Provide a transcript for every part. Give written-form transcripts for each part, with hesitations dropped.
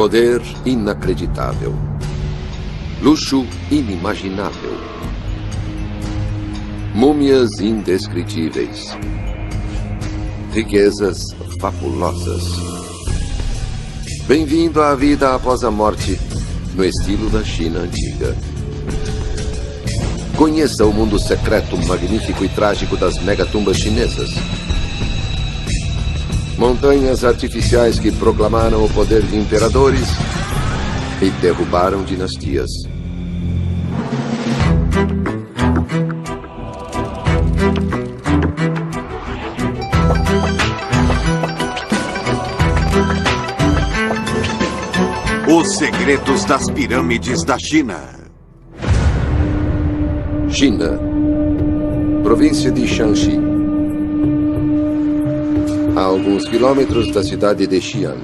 Poder inacreditável. Luxo inimaginável. Múmias indescritíveis. Riquezas fabulosas. Bem-vindo à vida após a morte, no estilo da China antiga. Conheça o mundo secreto, magnífico e trágico das megatumbas chinesas. Montanhas artificiais que proclamaram o poder de imperadores e derrubaram dinastias. Os segredos das pirâmides da China. China, província de Shanxi. A alguns quilômetros da cidade de Xi'an.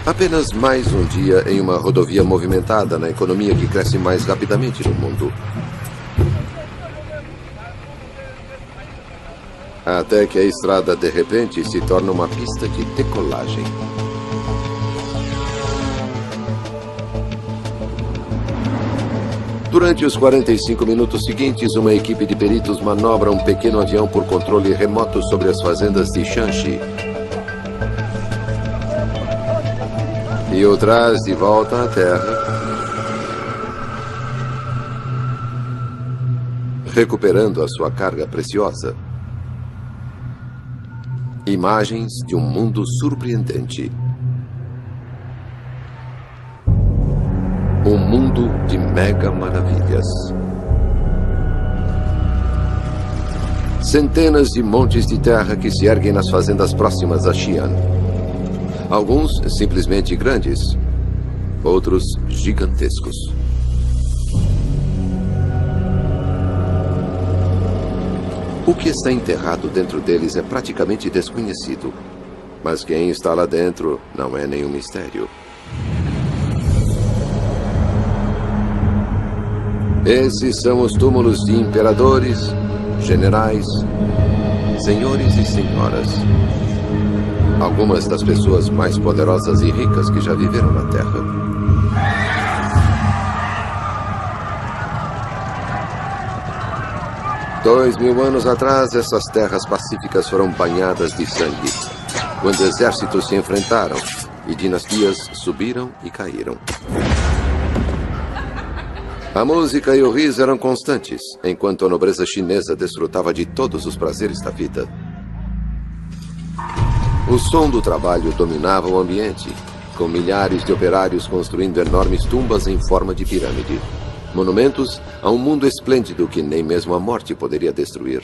Apenas mais um dia em uma rodovia movimentada na economia que cresce mais rapidamente no mundo. Até que a estrada, de repente, se torna uma pista de decolagem. Durante os 45 minutos seguintes, uma equipe de peritos manobra um pequeno avião por controle remoto sobre as fazendas de Shanxi. E o traz de volta à Terra, recuperando a sua carga preciosa. Imagens de um mundo surpreendente. Um mundo de mega maravilhas. Centenas de montes de terra que se erguem nas fazendas próximas a Xi'an. Alguns simplesmente grandes, outros gigantescos. O que está enterrado dentro deles é praticamente desconhecido. Mas quem está lá dentro não é nenhum mistério. Esses são os túmulos de imperadores, generais, senhores e senhoras. Algumas das pessoas mais poderosas e ricas que já viveram na Terra. Dois 2000 anos atrás, essas terras pacíficas foram banhadas de sangue, quando exércitos se enfrentaram e dinastias subiram e caíram. A música e o riso eram constantes, enquanto a nobreza chinesa desfrutava de todos os prazeres da vida. O som do trabalho dominava o ambiente, com milhares de operários construindo enormes tumbas em forma de pirâmide. Monumentos a um mundo esplêndido que nem mesmo a morte poderia destruir.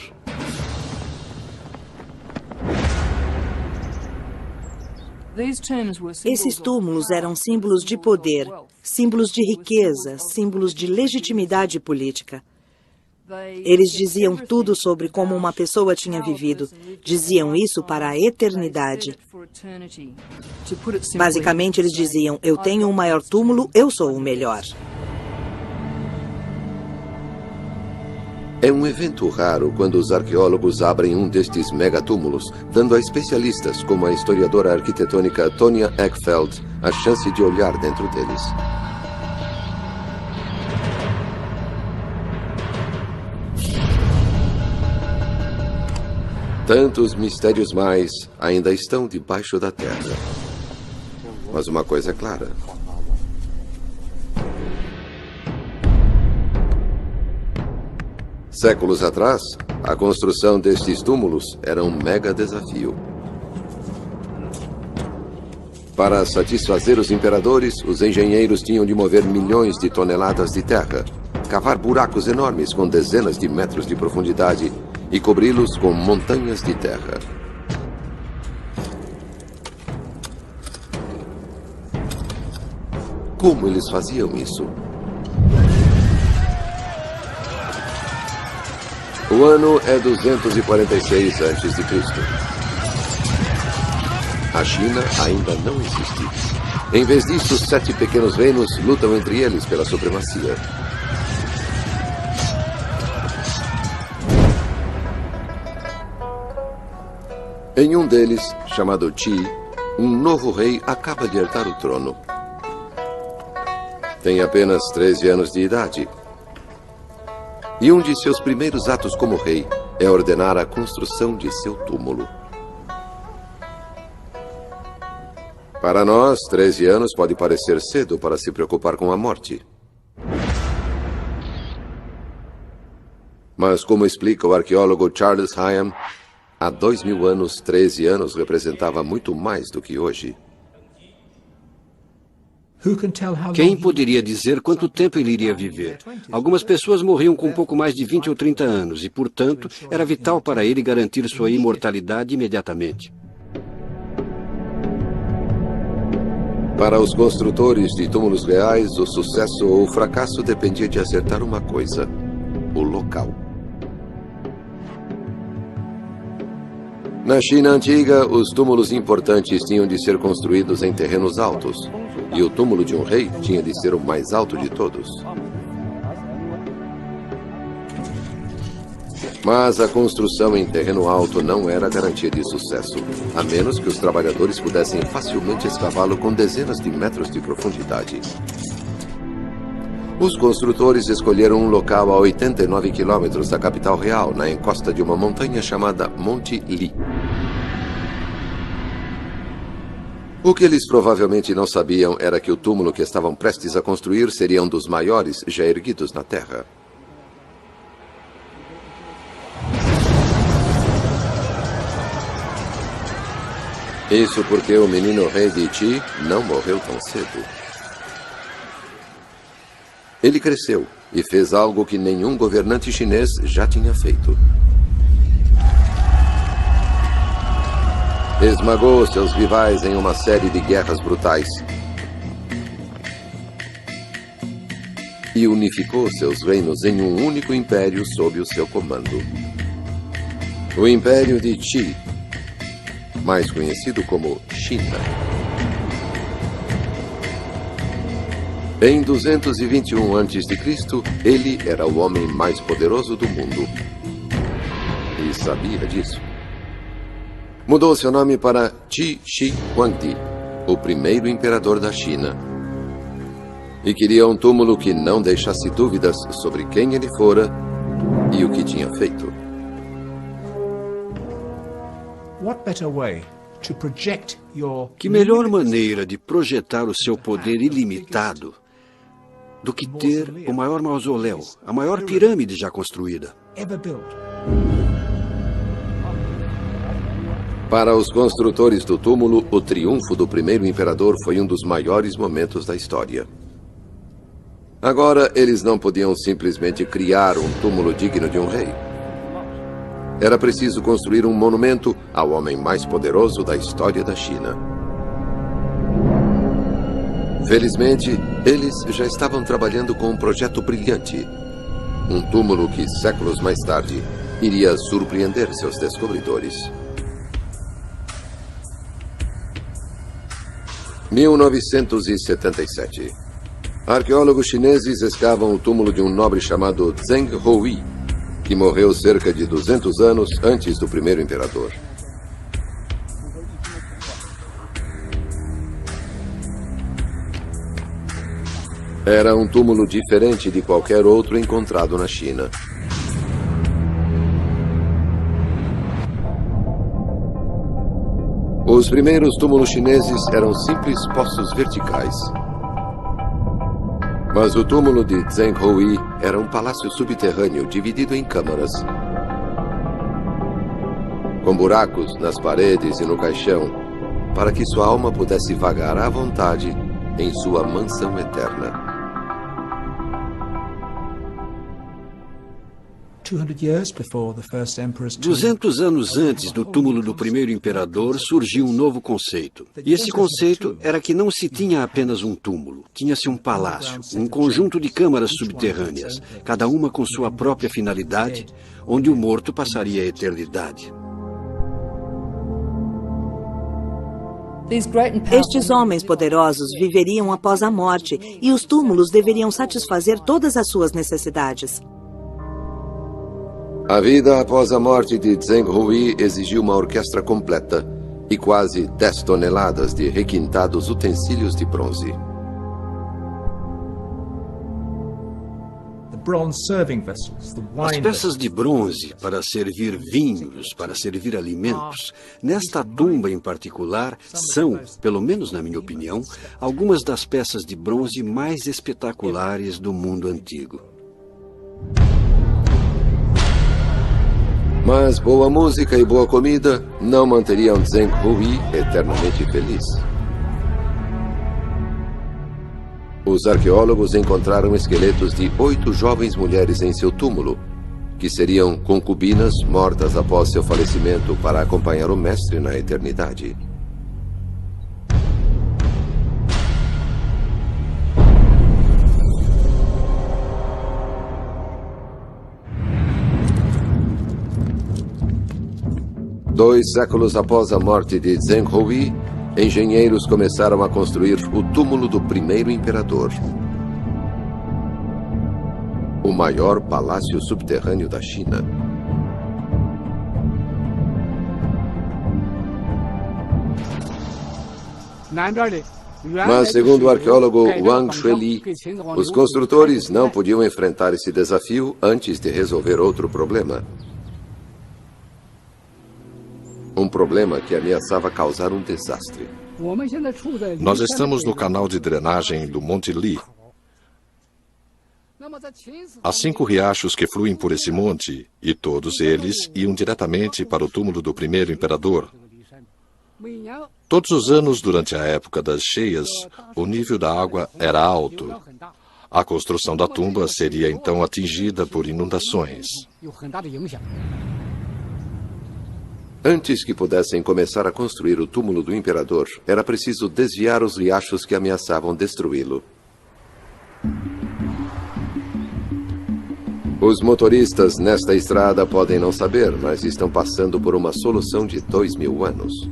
Esses túmulos eram símbolos de poder, símbolos de riqueza, símbolos de legitimidade política. Eles diziam tudo sobre como uma pessoa tinha vivido. Diziam isso para a eternidade. Basicamente, eles diziam, eu tenho o maior túmulo, eu sou o melhor. É um evento raro quando os arqueólogos abrem um destes megatúmulos, dando a especialistas, como a historiadora arquitetônica Tonya Eckfeld, a chance de olhar dentro deles. Tantos mistérios mais ainda estão debaixo da terra. Mas uma coisa é clara. Séculos atrás, a construção destes túmulos era um mega desafio. Para satisfazer os imperadores, os engenheiros tinham de mover milhões de toneladas de terra, cavar buracos enormes com dezenas de metros de profundidade e cobri-los com montanhas de terra. Como eles faziam isso? O ano é 246 a.C. A China ainda não existe. Em vez disso, 7 pequenos reinos lutam entre eles pela supremacia. Em um deles, chamado Qi, Um novo rei acaba de herdar o trono. Tem apenas 13 anos de idade. E um de seus primeiros atos como rei é ordenar a construção de seu túmulo. Para nós, 13 anos pode parecer cedo para se preocupar com a morte. Mas, como explica o arqueólogo Charles Hyam, há 2000 anos, 13 anos representava muito mais do que hoje. Quem poderia dizer quanto tempo ele iria viver? Algumas pessoas morriam com pouco mais de 20 ou 30 anos e, portanto, era vital para ele garantir sua imortalidade imediatamente. Para os construtores de túmulos reais, o sucesso ou o fracasso dependia de acertar uma coisa: o local. Na China antiga, os túmulos importantes tinham de ser construídos em terrenos altos, e o túmulo de um rei tinha de ser o mais alto de todos. Mas a construção em terreno alto não era garantia de sucesso, a menos que os trabalhadores pudessem facilmente escavá-lo com dezenas de metros de profundidade. Os construtores escolheram um local a 89 quilômetros da capital real, na encosta de uma montanha chamada Monte Li. O que eles provavelmente não sabiam era que o túmulo que estavam prestes a construir seria um dos maiores já erguidos na Terra. Isso porque o menino rei de Qi não morreu tão cedo. Ele cresceu e fez algo que nenhum governante chinês já tinha feito. Esmagou seus rivais em uma série de guerras brutais e unificou seus reinos em um único império sob o seu comando. O Império de Qi, mais conhecido como China. Em 221 a.C., ele era o homem mais poderoso do mundo. E sabia disso. Mudou seu nome para Qi Shi Huangdi, o primeiro imperador da China. E queria um túmulo que não deixasse dúvidas sobre quem ele fora e o que tinha feito. Que melhor maneira de projetar o seu poder ilimitado do que ter o maior mausoléu, a maior pirâmide já construída? Para os construtores do túmulo, o triunfo do primeiro imperador foi um dos maiores momentos da história. Agora, eles não podiam simplesmente criar um túmulo digno de um rei. Era preciso construir um monumento ao homem mais poderoso da história da China. Felizmente, eles já estavam trabalhando com um projeto brilhante. Um túmulo que, séculos mais tarde, iria surpreender seus descobridores. 1977. Arqueólogos chineses escavam o túmulo de um nobre chamado Zheng Houyi, que morreu cerca de 200 anos antes do primeiro imperador. Era um túmulo diferente de qualquer outro encontrado na China. Os primeiros túmulos chineses eram simples poços verticais. Mas o túmulo de Zheng Houyi era um palácio subterrâneo dividido em câmaras, com buracos nas paredes e no caixão, para que sua alma pudesse vagar à vontade em sua mansão eterna. 200 anos antes do túmulo do primeiro imperador, surgiu um novo conceito. E esse conceito era que não se tinha apenas um túmulo, tinha-se um palácio, um conjunto de câmaras subterrâneas, cada uma com sua própria finalidade, onde o morto passaria a eternidade. Estes homens poderosos viveriam após a morte, e os túmulos deveriam satisfazer todas as suas necessidades. A vida após a morte de Zheng Houyi exigiu uma orquestra completa, e quase 10 toneladas de requintados utensílios de bronze. As peças de bronze para servir vinhos, para servir alimentos, nesta tumba em particular, são, pelo menos na minha opinião, algumas das peças de bronze mais espetaculares do mundo antigo. Mas boa música e boa comida não manteriam Zheng Hui eternamente feliz. Os arqueólogos encontraram esqueletos de 8 jovens mulheres em seu túmulo, que seriam concubinas mortas após seu falecimento para acompanhar o mestre na eternidade. Dois séculos após a morte de Zheng Hui, engenheiros começaram a construir o túmulo do primeiro imperador. O maior palácio subterrâneo da China. Mas, segundo o arqueólogo Wang Xueli, os construtores não podiam enfrentar esse desafio antes de resolver outro problema. Um problema que ameaçava causar um desastre. Nós estamos no canal de drenagem do Monte Li. Há 5 riachos que fluem por esse monte, e todos eles iam diretamente para o túmulo do primeiro imperador. Todos os anos, durante a época das cheias, o nível da água era alto. A construção da tumba seria então atingida por inundações. Antes que pudessem começar a construir o túmulo do imperador, era preciso desviar os riachos que ameaçavam destruí-lo. Os motoristas nesta estrada podem não saber, mas estão passando por uma solução de 2000 anos.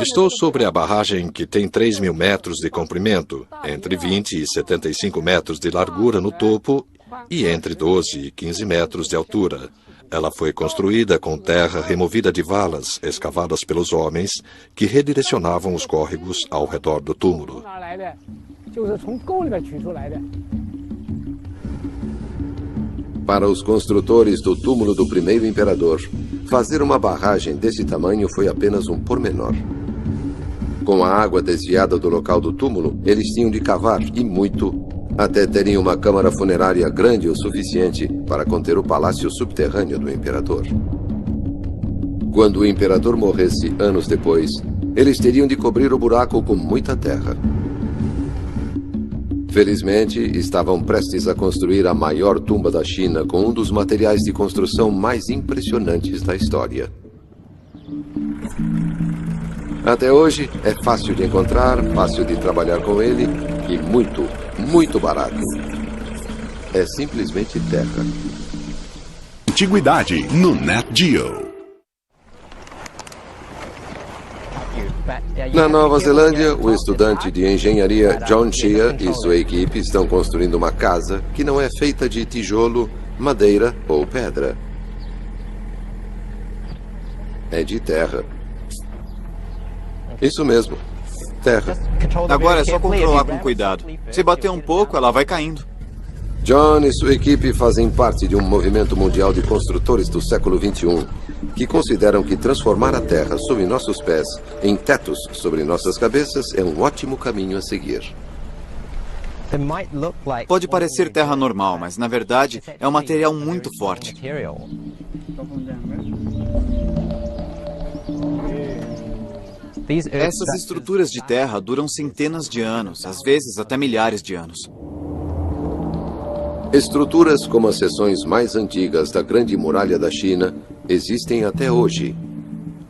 Estou sobre a barragem que tem 3.000 metros de comprimento, entre 20 e 75 metros de largura no topo e entre 12 e 15 metros de altura. Ela foi construída com terra removida de valas escavadas pelos homens que redirecionavam os córregos ao redor do túmulo. Para os construtores do túmulo do primeiro imperador, fazer uma barragem desse tamanho foi apenas um pormenor. Com a água desviada do local do túmulo, eles tinham de cavar, e muito, até terem uma câmara funerária grande o suficiente para conter o palácio subterrâneo do imperador. Quando o imperador morresse anos depois, eles teriam de cobrir o buraco com muita terra. Felizmente, estavam prestes a construir a maior tumba da China com um dos materiais de construção mais impressionantes da história. Até hoje, é fácil de encontrar, fácil de trabalhar com ele e muito barato. É simplesmente terra. Antiguidade no Nat Geo. Na Nova Zelândia, o estudante de engenharia John Chia e sua equipe estão construindo uma casa que não é feita de tijolo, madeira ou pedra. É de terra. Isso mesmo, terra. Agora é só controlar com cuidado. Se bater um pouco, ela vai caindo. John e sua equipe fazem parte de um movimento mundial de construtores do século XXI que consideram que transformar a terra sob nossos pés em tetos sobre nossas cabeças é um ótimo caminho a seguir. Pode parecer terra normal, mas na verdade é um material muito forte. Essas estruturas de terra duram centenas de anos, às vezes até milhares de anos. Estruturas como as seções mais antigas da Grande Muralha da China existem até hoje,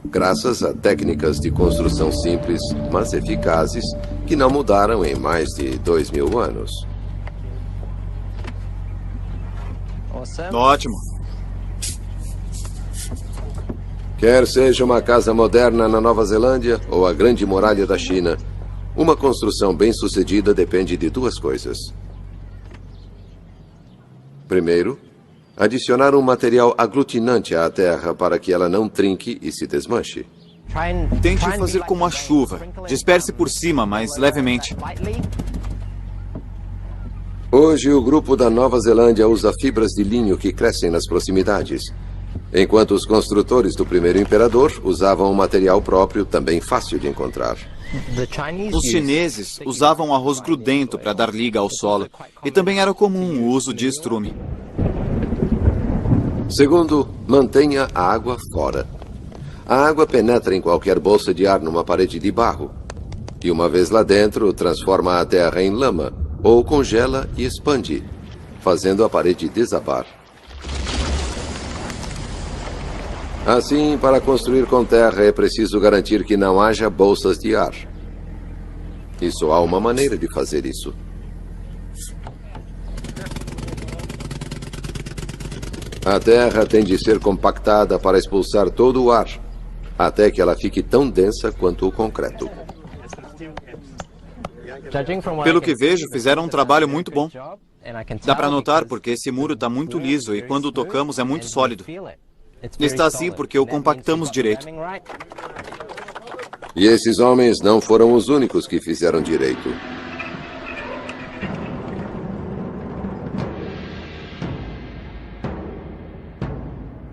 graças a técnicas de construção simples, mas eficazes, que não mudaram em mais de 2000 anos. Ótimo. Quer seja uma casa moderna na Nova Zelândia ou a Grande Muralha da China, uma construção bem-sucedida depende de duas coisas. Primeiro, adicionar um material aglutinante à terra para que ela não trinque e se desmanche. Tente fazer como a chuva. Disperse por cima, mas levemente. Hoje, o grupo da Nova Zelândia usa fibras de linho que crescem nas proximidades, enquanto os construtores do primeiro imperador usavam um material próprio também fácil de encontrar. Os chineses usavam arroz grudento para dar liga ao solo, e também era comum o uso de estrume. Segundo, mantenha a água fora. A água penetra em qualquer bolsa de ar numa parede de barro, e uma vez lá dentro, transforma a terra em lama, ou congela e expande, fazendo a parede desabar. Assim, para construir com terra é preciso garantir que não haja bolsas de ar. E só há uma maneira de fazer isso. A terra tem de ser compactada para expulsar todo o ar, até que ela fique tão densa quanto o concreto. Pelo que vejo, fizeram um trabalho muito bom. Dá para notar porque esse muro está muito liso e quando o tocamos é muito sólido. Está assim porque o compactamos direito. E esses homens não foram os únicos que fizeram direito.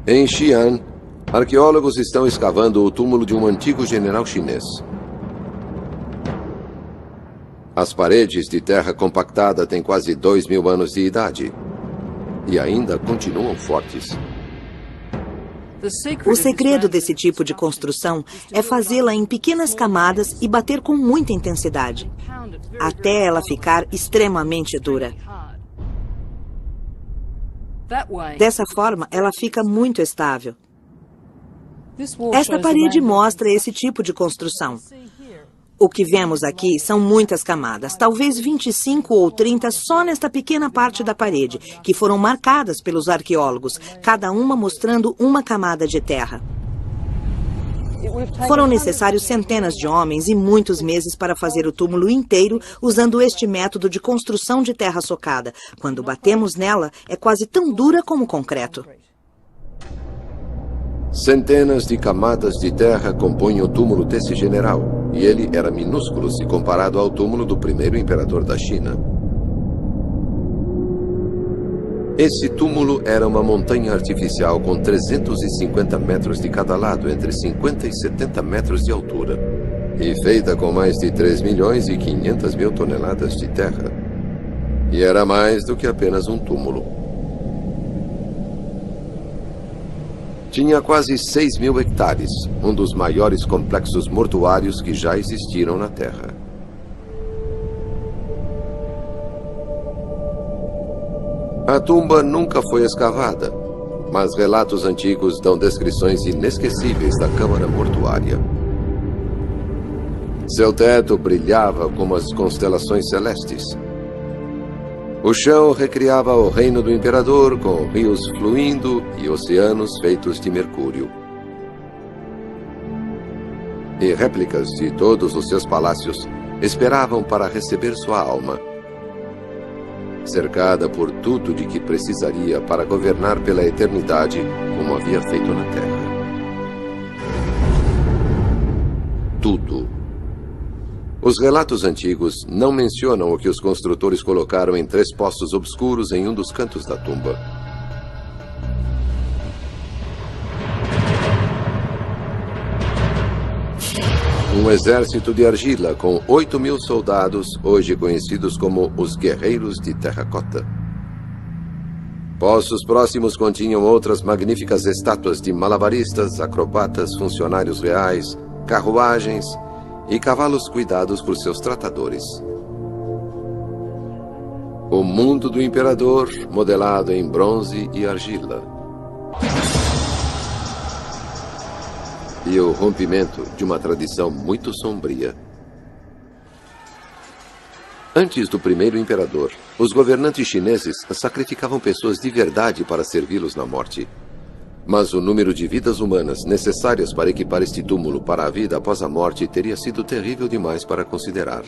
Em Xi'an, arqueólogos estão escavando o túmulo de um antigo general chinês. As paredes de terra compactada têm quase 2.000 anos de idade e ainda continuam fortes. O segredo desse tipo de construção é fazê-la em pequenas camadas e bater com muita intensidade, até ela ficar extremamente dura. Dessa forma, ela fica muito estável. Esta parede mostra esse tipo de construção. O que vemos aqui são muitas camadas, talvez 25 ou 30 só nesta pequena parte da parede, que foram marcadas pelos arqueólogos, cada uma mostrando uma camada de terra. Foram necessários centenas de homens e muitos meses para fazer o túmulo inteiro usando este método de construção de terra socada. Quando batemos nela, é quase tão dura como concreto. Centenas de camadas de terra compõem o túmulo desse general, e ele era minúsculo se comparado ao túmulo do primeiro imperador da China. Esse túmulo era uma montanha artificial com 350 metros de cada lado, entre 50 e 70 metros de altura, e feita com mais de 3.500.000 toneladas de terra. E era mais do que apenas um túmulo. Tinha quase 6.000 hectares, um dos maiores complexos mortuários que já existiram na Terra. A tumba nunca foi escavada, mas relatos antigos dão descrições inesquecíveis da câmara mortuária. Seu teto brilhava como as constelações celestes. O chão recriava o reino do imperador, com rios fluindo e oceanos feitos de mercúrio. E réplicas de todos os seus palácios esperavam para receber sua alma, cercada por tudo de que precisaria para governar pela eternidade, como havia feito na Terra. Tudo. Os relatos antigos não mencionam o que os construtores colocaram em 3 poços obscuros em um dos cantos da tumba. Um exército de argila com 8.000 soldados, hoje conhecidos como os Guerreiros de Terracota. Poços próximos continham outras magníficas estátuas de malabaristas, acrobatas, funcionários reais, carruagens e cavalos cuidados por seus tratadores. O mundo do imperador, modelado em bronze e argila. E o rompimento de uma tradição muito sombria. Antes do primeiro imperador, os governantes chineses sacrificavam pessoas de verdade para servi-los na morte. Mas o número de vidas humanas necessárias para equipar este túmulo para a vida após a morte teria sido terrível demais para considerar.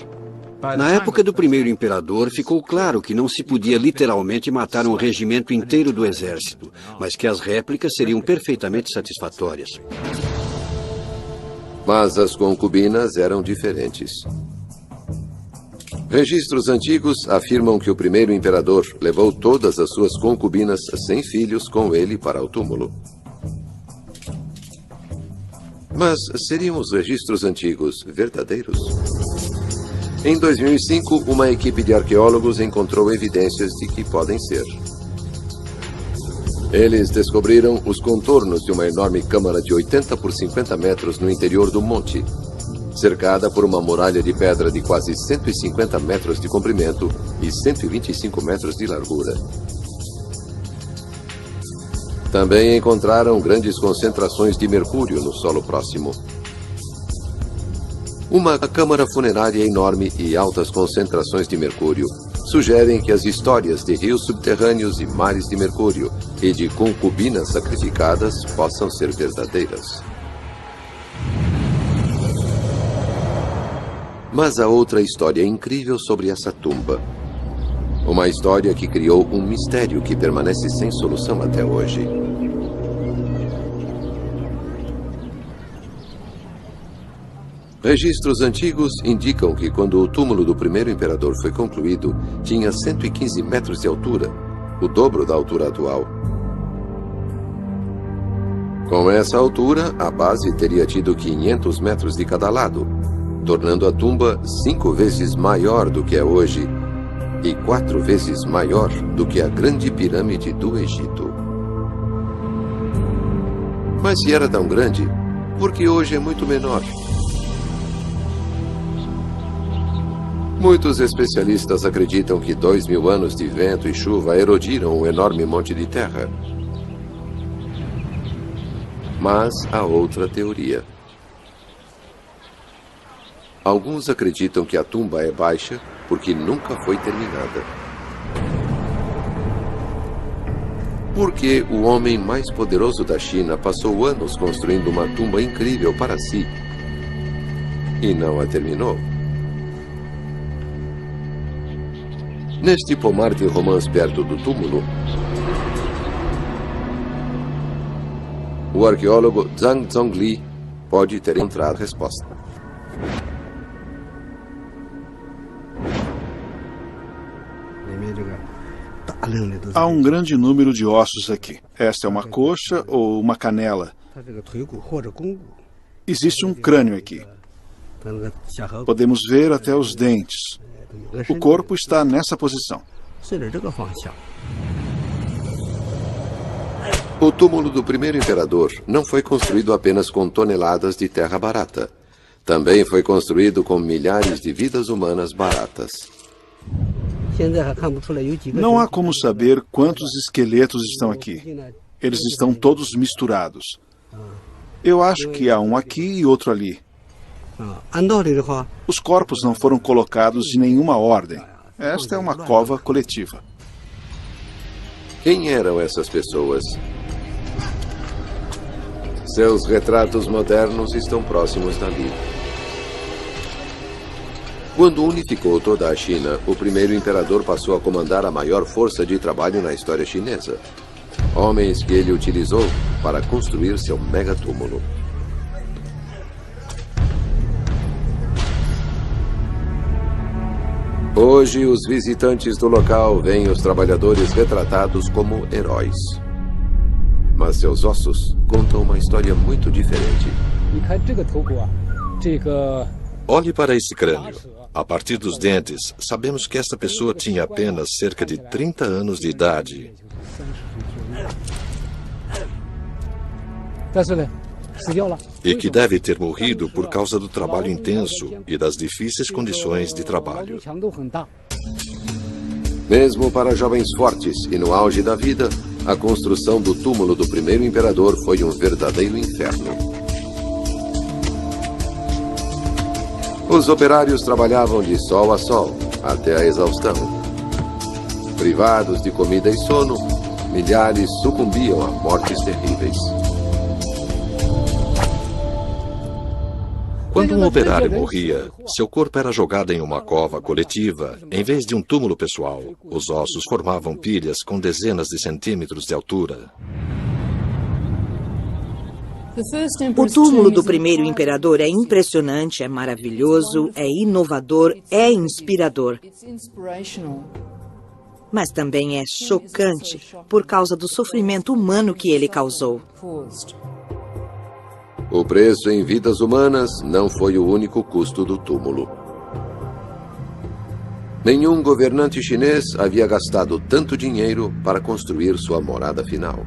Na época do primeiro imperador, ficou claro que não se podia literalmente matar um regimento inteiro do exército, mas que as réplicas seriam perfeitamente satisfatórias. Mas as concubinas eram diferentes. Registros antigos afirmam que o primeiro imperador levou todas as suas concubinas sem filhos com ele para o túmulo. Mas seriam os registros antigos verdadeiros? Em 2005, uma equipe de arqueólogos encontrou evidências de que podem ser. Eles descobriram os contornos de uma enorme câmara de 80 por 50 metros no interior do monte, cercada por uma muralha de pedra de quase 150 metros de comprimento e 125 metros de largura. Também encontraram grandes concentrações de mercúrio no solo próximo. Uma câmara funerária enorme e altas concentrações de mercúrio sugerem que as histórias de rios subterrâneos e mares de mercúrio e de concubinas sacrificadas possam ser verdadeiras. Mas há outra história incrível sobre essa tumba. Uma história que criou um mistério que permanece sem solução até hoje. Registros antigos indicam que quando o túmulo do primeiro imperador foi concluído, tinha 115 metros de altura, o dobro da altura atual. Com essa altura, a base teria tido 500 metros de cada lado, tornando a tumba 5 vezes maior do que é hoje e 4 vezes maior do que a Grande Pirâmide do Egito. Mas se era tão grande, por que hoje é muito menor? Muitos especialistas acreditam que 2.000 anos de vento e chuva erodiram o enorme monte de terra. Mas há outra teoria. Alguns acreditam que a tumba é baixa porque nunca foi terminada. Porque o homem mais poderoso da China passou anos construindo uma tumba incrível para si e não a terminou. Neste pomar de romãs perto do túmulo, o arqueólogo Zhang Zhongli pode ter encontrado a resposta. Há um grande número de ossos aqui. Esta é uma coxa ou uma canela. Existe um crânio aqui. Podemos ver até os dentes. O corpo está nessa posição. O túmulo do primeiro imperador não foi construído apenas com toneladas de terra barata. Também foi construído com milhares de vidas humanas baratas. Não há como saber quantos esqueletos estão aqui. Eles estão todos misturados. Eu acho que há um aqui e outro ali. Os corpos não foram colocados em nenhuma ordem. Esta é uma cova coletiva. Quem eram essas pessoas? Seus retratos modernos estão próximos dali. Quando unificou toda a China, o primeiro imperador passou a comandar a maior força de trabalho na história chinesa. Homens que ele utilizou para construir seu megatúmulo. Hoje, os visitantes do local veem os trabalhadores retratados como heróis. Mas seus ossos contam uma história muito diferente. Olhe para esse crânio. A partir dos dentes, sabemos que esta pessoa tinha apenas cerca de 30 anos de idade. E que deve ter morrido por causa do trabalho intenso e das difíceis condições de trabalho. Mesmo para jovens fortes e no auge da vida, a construção do túmulo do primeiro imperador foi um verdadeiro inferno. Os operários trabalhavam de sol a sol, até a exaustão. Privados de comida e sono, milhares sucumbiam a mortes terríveis. Quando um operário morria, seu corpo era jogado em uma cova coletiva, em vez de um túmulo pessoal. Os ossos formavam pilhas com dezenas de centímetros de altura. O túmulo do primeiro imperador é impressionante, é maravilhoso, é inovador, é inspirador. Mas também é chocante por causa do sofrimento humano que ele causou. O preço em vidas humanas não foi o único custo do túmulo. Nenhum governante chinês havia gastado tanto dinheiro para construir sua morada final.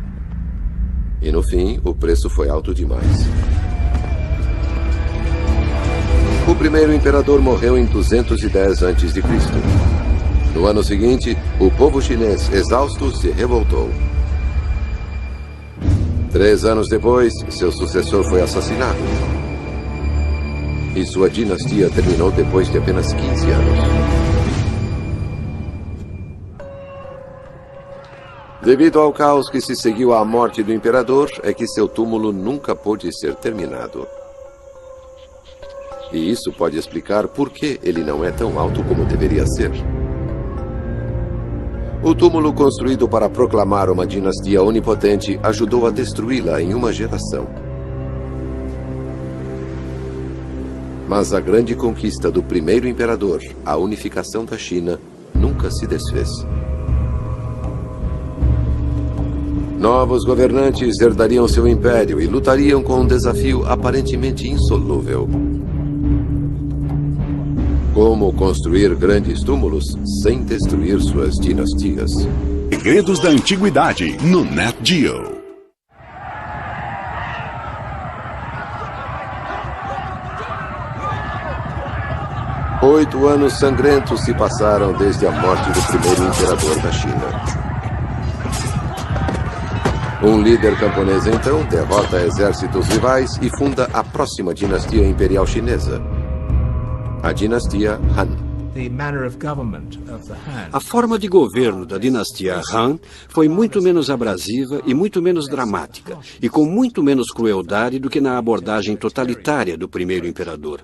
E no fim, o preço foi alto demais. O primeiro imperador morreu em 210 a.C. No ano seguinte, o povo chinês, exausto, se revoltou. 3 anos depois, seu sucessor foi assassinado. E sua dinastia terminou depois de apenas 15 anos. Devido ao caos que se seguiu à morte do imperador, é que seu túmulo nunca pôde ser terminado. E isso pode explicar por que ele não é tão alto como deveria ser. O túmulo construído para proclamar uma dinastia onipotente ajudou a destruí-la em uma geração. Mas a grande conquista do primeiro imperador, a unificação da China, nunca se desfez. Novos governantes herdariam seu império e lutariam com um desafio aparentemente insolúvel. Como construir grandes túmulos sem destruir suas dinastias? Segredos da Antiguidade, no Nat Geo. Oito anos sangrentos se passaram desde a morte do primeiro imperador da China. Um líder camponês, então, derrota exércitos rivais e funda a próxima dinastia imperial chinesa, a dinastia Han. A forma de governo da dinastia Han foi muito menos abrasiva e muito menos dramática, e com muito menos crueldade do que na abordagem totalitária do primeiro imperador.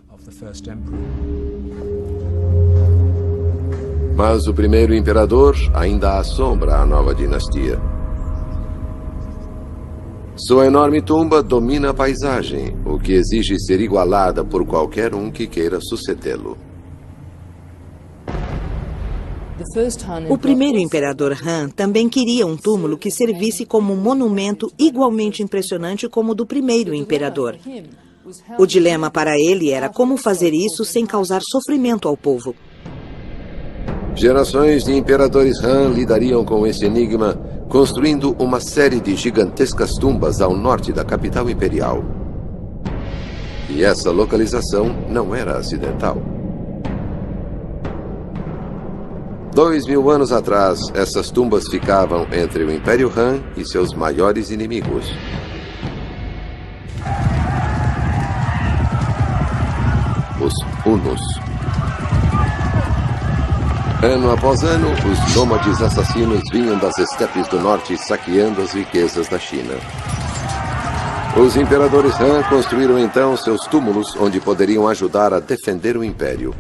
Mas o primeiro imperador ainda assombra a nova dinastia. Sua enorme tumba domina a paisagem, o que exige ser igualada por qualquer um que queira sucedê-lo. O primeiro imperador Han também queria um túmulo que servisse como um monumento igualmente impressionante como o do primeiro imperador. O dilema para ele era como fazer isso sem causar sofrimento ao povo. Gerações de imperadores Han lidariam com esse enigma, construindo uma série de gigantescas tumbas ao norte da capital imperial. E essa localização não era acidental. 2000 anos atrás, essas tumbas ficavam entre o Império Han e seus maiores inimigos. Os Hunos. Ano após ano, os nômades assassinos vinham das estepes do norte saqueando as riquezas da China. Os imperadores Han construíram então seus túmulos onde poderiam ajudar a defender o império.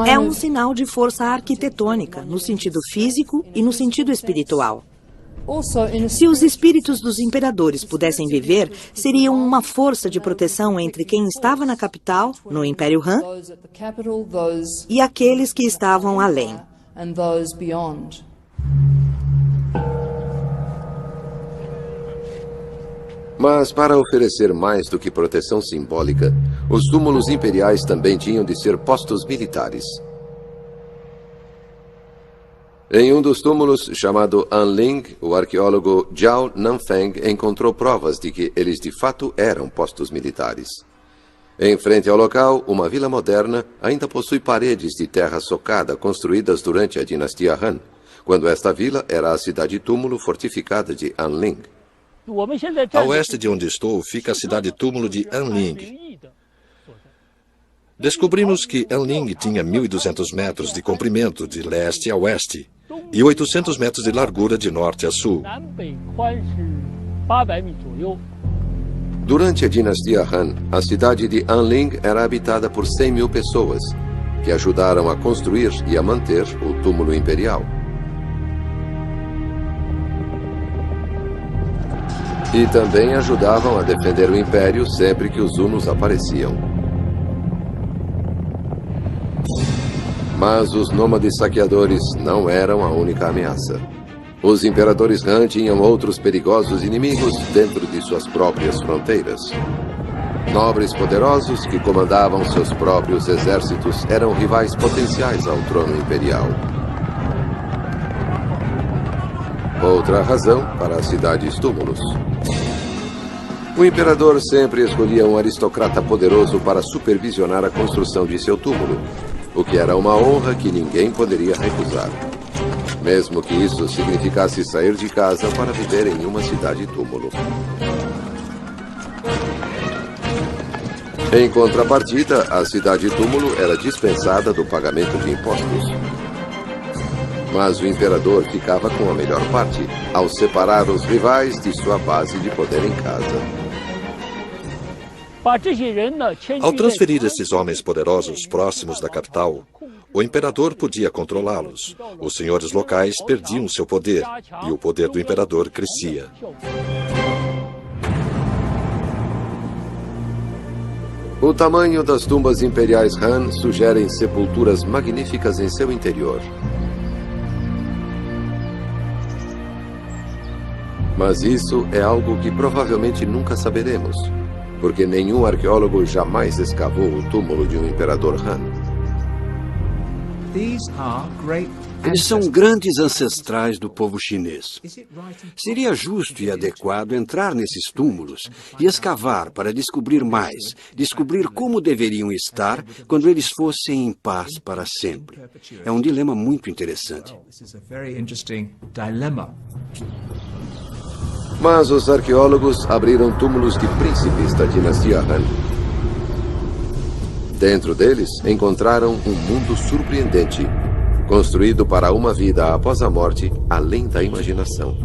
É um sinal de força arquitetônica, no sentido físico e no sentido espiritual. Se os espíritos dos imperadores pudessem viver, seriam uma força de proteção entre quem estava na capital, no Império Han, e aqueles que estavam além. Mas para oferecer mais do que proteção simbólica, os túmulos imperiais também tinham de ser postos militares. Em um dos túmulos, chamado Anling, o arqueólogo Zhao Nanfeng encontrou provas de que eles de fato eram postos militares. Em frente ao local, uma vila moderna ainda possui paredes de terra socada construídas durante a dinastia Han, quando esta vila era a cidade-túmulo fortificada de Anling. A oeste de onde estou fica a cidade-túmulo de Anling. Descobrimos que Anling tinha 1.200 metros de comprimento de leste a oeste e 800 metros de largura de norte a sul. Durante a dinastia Han, a cidade de Anling era habitada por 100.000 pessoas, que ajudaram a construir e a manter o túmulo imperial. E também ajudavam a defender o Império sempre que os hunos apareciam. Mas os nômades saqueadores não eram a única ameaça. Os imperadores Han tinham outros perigosos inimigos dentro de suas próprias fronteiras. Nobres poderosos que comandavam seus próprios exércitos eram rivais potenciais ao trono imperial. Outra razão para as cidades-túmulos. O imperador sempre escolhia um aristocrata poderoso para supervisionar a construção de seu túmulo, o que era uma honra que ninguém poderia recusar, mesmo que isso significasse sair de casa para viver em uma cidade-túmulo. Em contrapartida, a cidade-túmulo era dispensada do pagamento de impostos. Mas o imperador ficava com a melhor parte, ao separar os rivais de sua base de poder em casa. Ao transferir esses homens poderosos próximos da capital, o imperador podia controlá-los. Os senhores locais perdiam seu poder e o poder do imperador crescia. O tamanho das tumbas imperiais Han sugerem sepulturas magníficas em seu interior. Mas isso é algo que provavelmente nunca saberemos, porque nenhum arqueólogo jamais escavou o túmulo de um imperador Han. Eles são grandes ancestrais do povo chinês. Seria justo e adequado entrar nesses túmulos e escavar para descobrir mais, descobrir como deveriam estar quando eles fossem em paz para sempre. É um dilema muito interessante. Mas os arqueólogos abriram túmulos de príncipes da dinastia Han. Dentro deles, encontraram um mundo surpreendente, construído para uma vida após a morte, além da imaginação.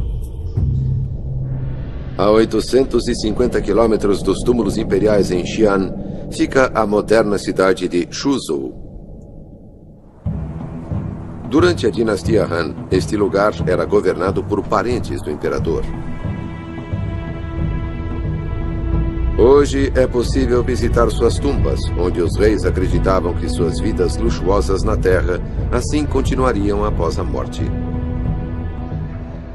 A 850 quilômetros dos túmulos imperiais em Xi'an, fica a moderna cidade de Suzhou. Durante a dinastia Han, este lugar era governado por parentes do imperador. Hoje é possível visitar suas tumbas, onde os reis acreditavam que suas vidas luxuosas na terra assim continuariam após a morte.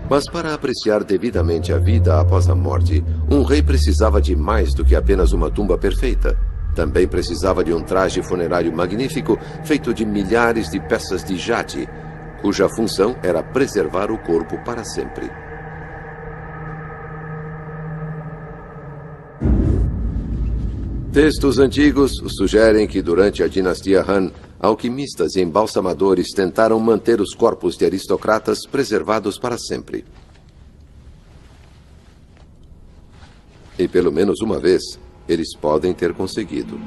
Mas para apreciar devidamente a vida após a morte, um rei precisava de mais do que apenas uma tumba perfeita. Também precisava de um traje funerário magnífico feito de milhares de peças de jade, cuja função era preservar o corpo para sempre. Textos antigos sugerem que durante a dinastia Han, alquimistas e embalsamadores tentaram manter os corpos de aristocratas preservados para sempre. E pelo menos uma vez, eles podem ter conseguido.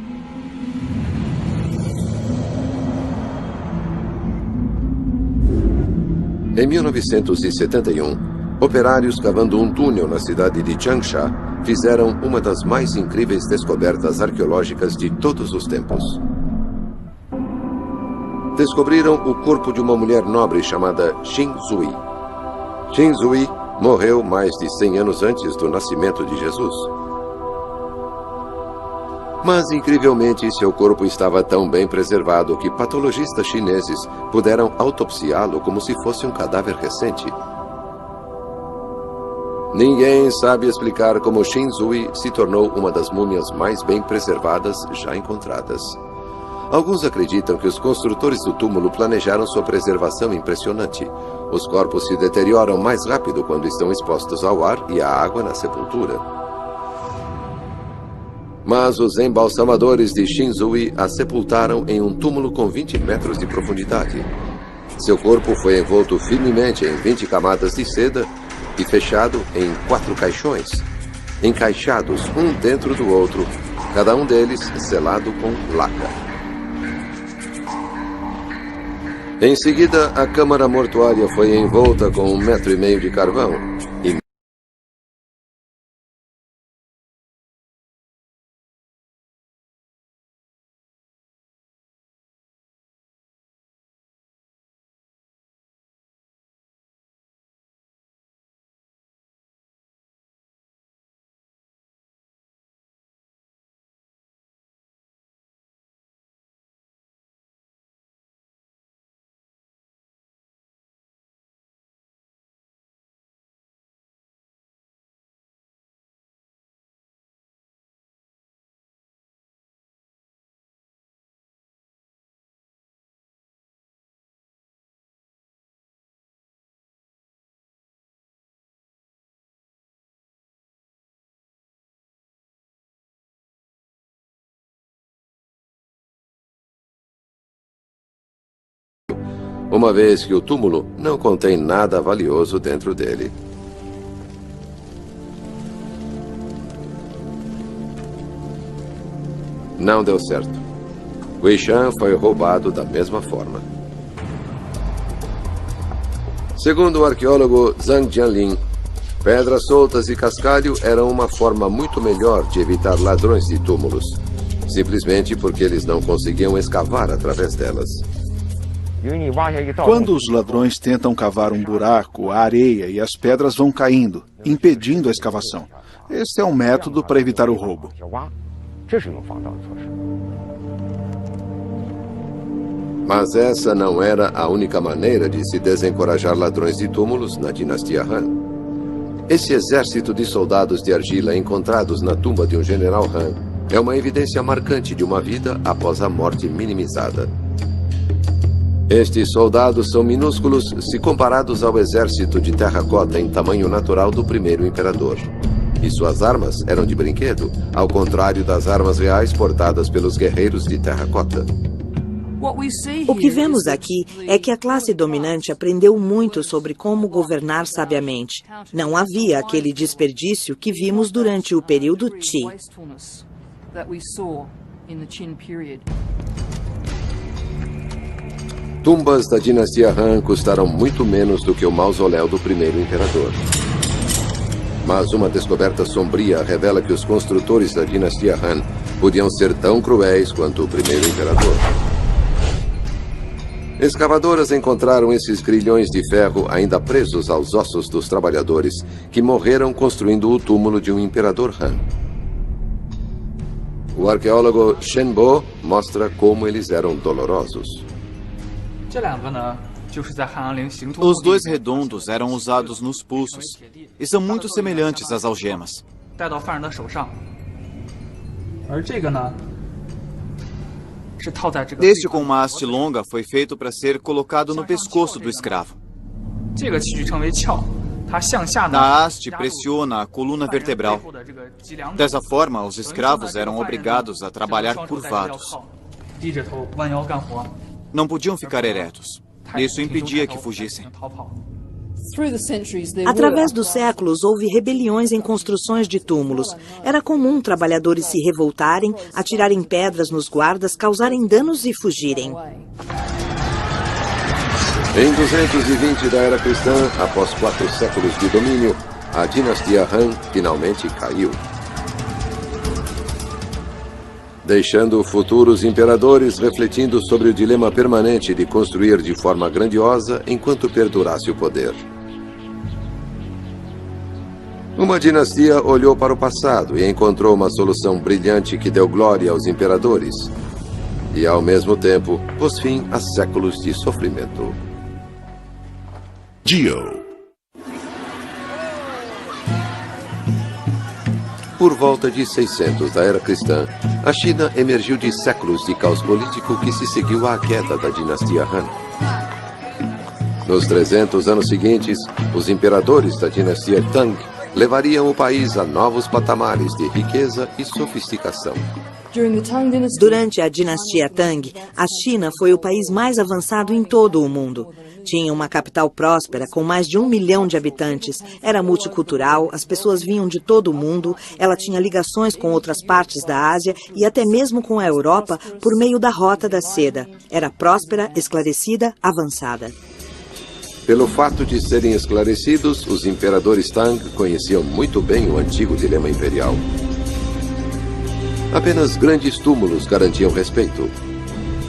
Em 1971, operários cavando um túnel na cidade de Changsha fizeram uma das mais incríveis descobertas arqueológicas de todos os tempos. Descobriram o corpo de uma mulher nobre chamada Xin Zui. Xin Zui morreu mais de 100 anos antes do nascimento de Jesus. Mas, incrivelmente, seu corpo estava tão bem preservado que patologistas chineses puderam autopsiá-lo como se fosse um cadáver recente. Ninguém sabe explicar como Xin Zui se tornou uma das múmias mais bem preservadas já encontradas. Alguns acreditam que os construtores do túmulo planejaram sua preservação impressionante. Os corpos se deterioram mais rápido quando estão expostos ao ar e à água na sepultura. Mas os embalsamadores de Xin Zui a sepultaram em um túmulo com 20 metros de profundidade. Seu corpo foi envolto firmemente em 20 camadas de seda e fechado em 4 caixões, encaixados um dentro do outro, cada um deles selado com laca. Em seguida, a câmara mortuária foi envolta com 1,5 metro de carvão e uma vez que o túmulo não contém nada valioso dentro dele. Não deu certo. Weishan foi roubado da mesma forma. Segundo o arqueólogo Zhang Jianlin, pedras soltas e cascalho eram uma forma muito melhor de evitar ladrões de túmulos, simplesmente porque eles não conseguiam escavar através delas. Quando os ladrões tentam cavar um buraco, a areia e as pedras vão caindo, impedindo a escavação. Este é um método para evitar o roubo. Mas essa não era a única maneira de se desencorajar ladrões de túmulos na dinastia Han. Esse exército de soldados de argila encontrados na tumba de um general Han é uma evidência marcante de uma vida após a morte minimizada. Estes soldados são minúsculos se comparados ao exército de terracota em tamanho natural do primeiro imperador. E suas armas eram de brinquedo, ao contrário das armas reais portadas pelos guerreiros de terracota. O que vemos aqui é que a classe dominante aprendeu muito sobre como governar sabiamente. Não havia aquele desperdício que vimos durante o período Qi. Tumbas da dinastia Han custaram muito menos do que o mausoléu do primeiro imperador. Mas uma descoberta sombria revela que os construtores da dinastia Han podiam ser tão cruéis quanto o primeiro imperador. Escavadoras encontraram esses grilhões de ferro ainda presos aos ossos dos trabalhadores que morreram construindo o túmulo de um imperador Han. O arqueólogo Shen Bo mostra como eles eram dolorosos. Os dois redondos eram usados nos pulsos e são muito semelhantes às algemas. Este com uma haste longa foi feito para ser colocado no pescoço do escravo. A haste pressiona a coluna vertebral. Dessa forma, os escravos eram obrigados a trabalhar curvados. Não podiam ficar eretos. Isso impedia que fugissem. Através dos séculos, houve rebeliões em construções de túmulos. Era comum trabalhadores se revoltarem, atirarem pedras nos guardas, causarem danos e fugirem. Em 220 da era cristã, após 4 séculos de domínio, a dinastia Han finalmente caiu, deixando futuros imperadores refletindo sobre o dilema permanente de construir de forma grandiosa enquanto perdurasse o poder. Uma dinastia olhou para o passado e encontrou uma solução brilhante que deu glória aos imperadores e, ao mesmo tempo, pôs fim a séculos de sofrimento. Dio. Por volta de 600 da era cristã, a China emergiu de séculos de caos político que se seguiu à queda da dinastia Han. Nos 300 anos seguintes, os imperadores da dinastia Tang levariam o país a novos patamares de riqueza e sofisticação. Durante a dinastia Tang, a China foi o país mais avançado em todo o mundo. Tinha uma capital próspera com mais de 1 milhão de habitantes. Era multicultural, as pessoas vinham de todo o mundo. Ela tinha ligações com outras partes da Ásia e até mesmo com a Europa por meio da Rota da Seda. Era próspera, esclarecida, avançada. Pelo fato de serem esclarecidos, os imperadores Tang conheciam muito bem o antigo dilema imperial. Apenas grandes túmulos garantiam respeito.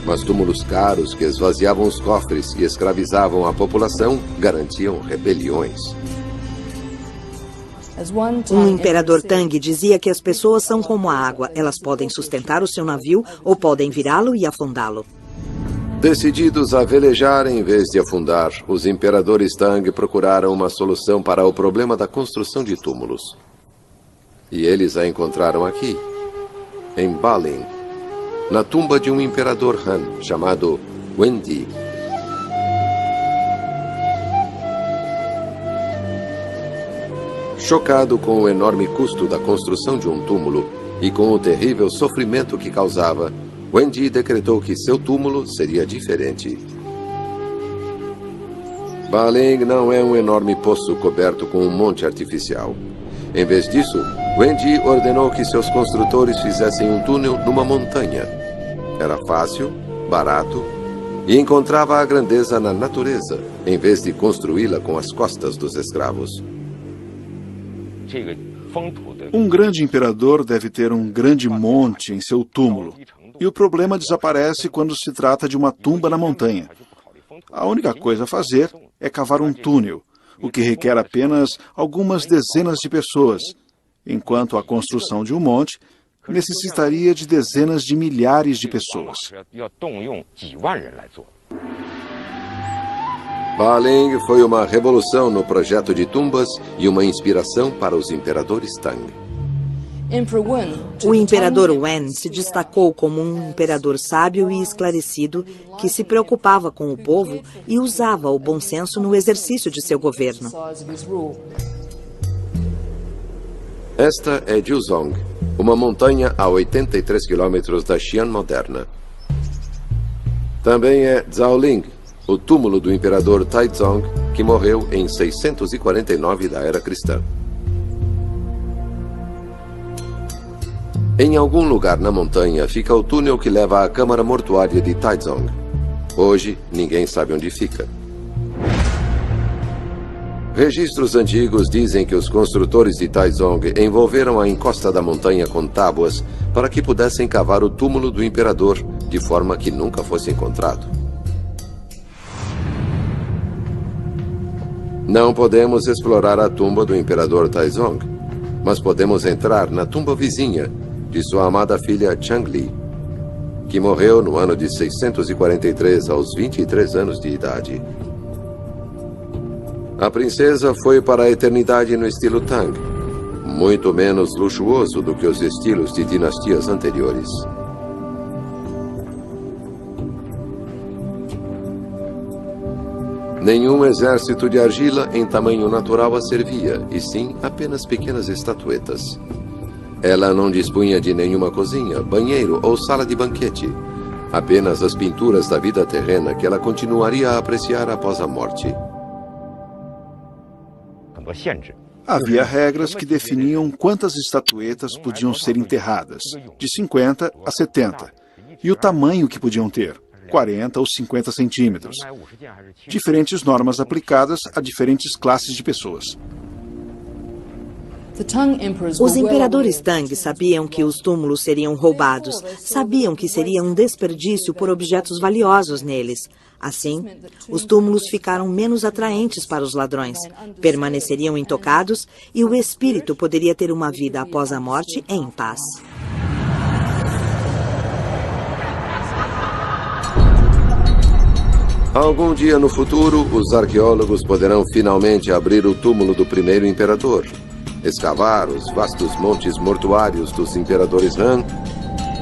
Mas túmulos caros que esvaziavam os cofres e escravizavam a população garantiam rebeliões. Um imperador Tang dizia que as pessoas são como a água. Elas podem sustentar o seu navio ou podem virá-lo e afundá-lo. Decididos a velejar em vez de afundar, os imperadores Tang procuraram uma solução para o problema da construção de túmulos. E eles a encontraram aqui, em Balin, na tumba de um imperador Han chamado Wendi. Chocado com o enorme custo da construção de um túmulo e com o terrível sofrimento que causava, Wendi decretou que seu túmulo seria diferente. Ba Ling não é um enorme poço coberto com um monte artificial. Em vez disso, Wen Ji ordenou que seus construtores fizessem um túnel numa montanha. Era fácil, barato e encontrava a grandeza na natureza, em vez de construí-la com as costas dos escravos. Um grande imperador deve ter um grande monte em seu túmulo. E o problema desaparece quando se trata de uma tumba na montanha. A única coisa a fazer é cavar um túnel, o que requer apenas algumas dezenas de pessoas, enquanto a construção de um monte necessitaria de dezenas de milhares de pessoas. Ba Ling foi uma revolução no projeto de tumbas e uma inspiração para os imperadores Tang. O imperador Wen se destacou como um imperador sábio e esclarecido que se preocupava com o povo e usava o bom senso no exercício de seu governo. Esta é Jiuzhong, uma montanha a 83 quilômetros da Xi'an moderna. Também é Zhaoling, o túmulo do imperador Taizong, que morreu em 649 da era cristã. Em algum lugar na montanha fica o túnel que leva à câmara mortuária de Taizong. Hoje, ninguém sabe onde fica. Registros antigos dizem que os construtores de Taizong envolveram a encosta da montanha com tábuas para que pudessem cavar o túmulo do imperador, de forma que nunca fosse encontrado. Não podemos explorar a tumba do imperador Taizong, mas podemos entrar na tumba vizinha de sua amada filha Changli, que morreu no ano de 643 aos 23 anos de idade. A princesa foi para a eternidade no estilo Tang, muito menos luxuoso do que os estilos de dinastias anteriores. Nenhum exército de argila em tamanho natural a servia, e sim apenas pequenas estatuetas. Ela não dispunha de nenhuma cozinha, banheiro ou sala de banquete. Apenas as pinturas da vida terrena que ela continuaria a apreciar após a morte. Havia regras que definiam quantas estatuetas podiam ser enterradas, de 50 a 70, e o tamanho que podiam ter, 40 ou 50 centímetros. Diferentes normas aplicadas a diferentes classes de pessoas. Os imperadores Tang sabiam que os túmulos seriam roubados, sabiam que seria um desperdício por objetos valiosos neles. Assim, os túmulos ficaram menos atraentes para os ladrões, permaneceriam intocados e o espírito poderia ter uma vida após a morte em paz. Algum dia no futuro, os arqueólogos poderão finalmente abrir o túmulo do primeiro imperador, escavar os vastos montes mortuários dos imperadores Han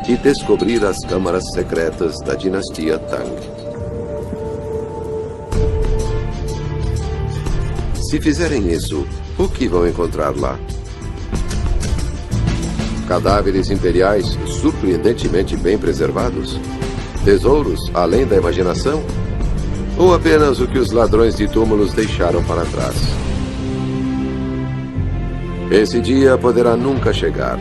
e descobrir as câmaras secretas da dinastia Tang. Se fizerem isso, o que vão encontrar lá? Cadáveres imperiais surpreendentemente bem preservados? Tesouros além da imaginação? Ou apenas o que os ladrões de túmulos deixaram para trás? Esse dia poderá nunca chegar.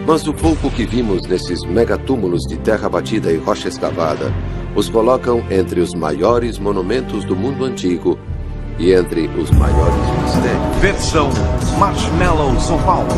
Mas o pouco que vimos nesses megatúmulos de terra batida e rocha escavada os colocam entre os maiores monumentos do mundo antigo e entre os maiores mistérios. Versão Marshmallow São Paulo.